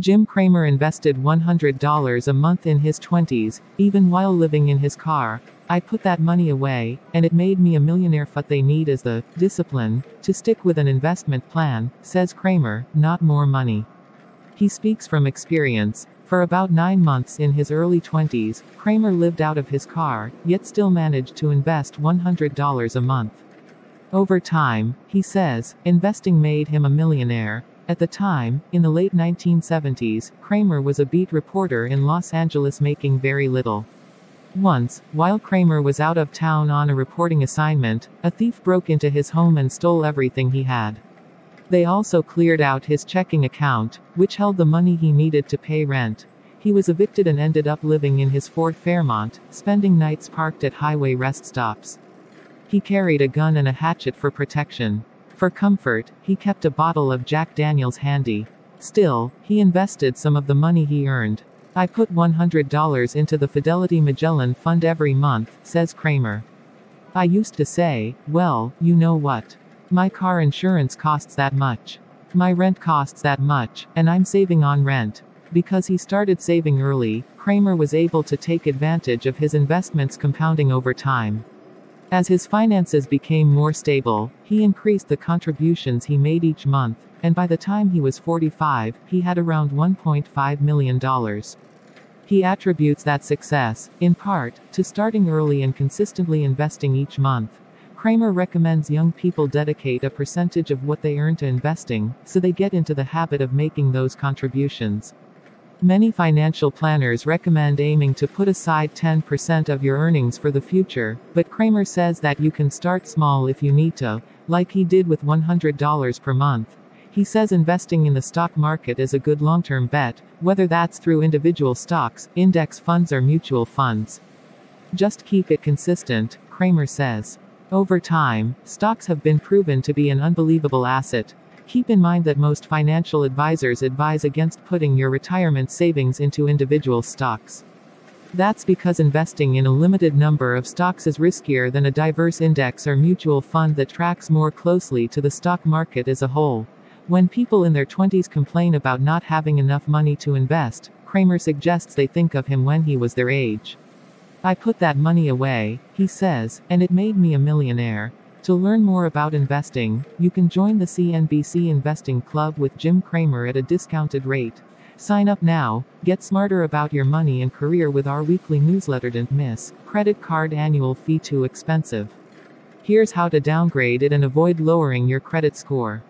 Jim Cramer invested $100 a month in his 20s, even while living in his car. I put that money away, and it made me a millionaire. What they need is the discipline to stick with an investment plan, says Cramer, not more money. He speaks from experience. For about 9 months in his early 20s, Cramer lived out of his car, yet still managed to invest $100 a month. Over time, he says, investing made him a millionaire. At the time, in the late 1970s, Cramer was a beat reporter in Los Angeles making very little. Once, while Cramer was out of town on a reporting assignment, a thief broke into his home and stole everything he had. They also cleared out his checking account, which held the money he needed to pay rent. He was evicted and ended up living in his Ford Fairmont, spending nights parked at highway rest stops. He carried a gun and a hatchet for protection. For comfort, he kept a bottle of Jack Daniels handy. Still, he invested some of the money he earned. I put $100 into the Fidelity Magellan Fund every month, says Cramer. I used to say, well, you know what? My car insurance costs that much. My rent costs that much, and I'm saving on rent. Because he started saving early, Cramer was able to take advantage of his investments compounding over time. As his finances became more stable, he increased the contributions he made each month, and by the time he was 45, he had around $1.5 million. He attributes that success, in part, to starting early and consistently investing each month. Cramer recommends young people dedicate a percentage of what they earn to investing, so they get into the habit of making those contributions. Many financial planners recommend aiming to put aside 10% of your earnings for the future, but Cramer says that you can start small if you need to, like he did with $100 per month. He says investing in the stock market is a good long-term bet, whether that's through individual stocks, index funds or mutual funds. Just keep it consistent, Cramer says. Over time, stocks have been proven to be an unbelievable asset. Keep in mind that most financial advisors advise against putting your retirement savings into individual stocks. That's because investing in a limited number of stocks is riskier than a diverse index or mutual fund that tracks more closely to the stock market as a whole. When people in their 20s complain about not having enough money to invest, Cramer suggests they think of him when he was their age. I put that money away, he says, and it made me a millionaire. To learn more about investing, you can join the CNBC Investing Club with Jim Cramer at a discounted rate. Sign up now, get smarter about your money and career with our weekly newsletter. Don't miss. Credit card annual fee too expensive? Here's how to downgrade it and avoid lowering your credit score.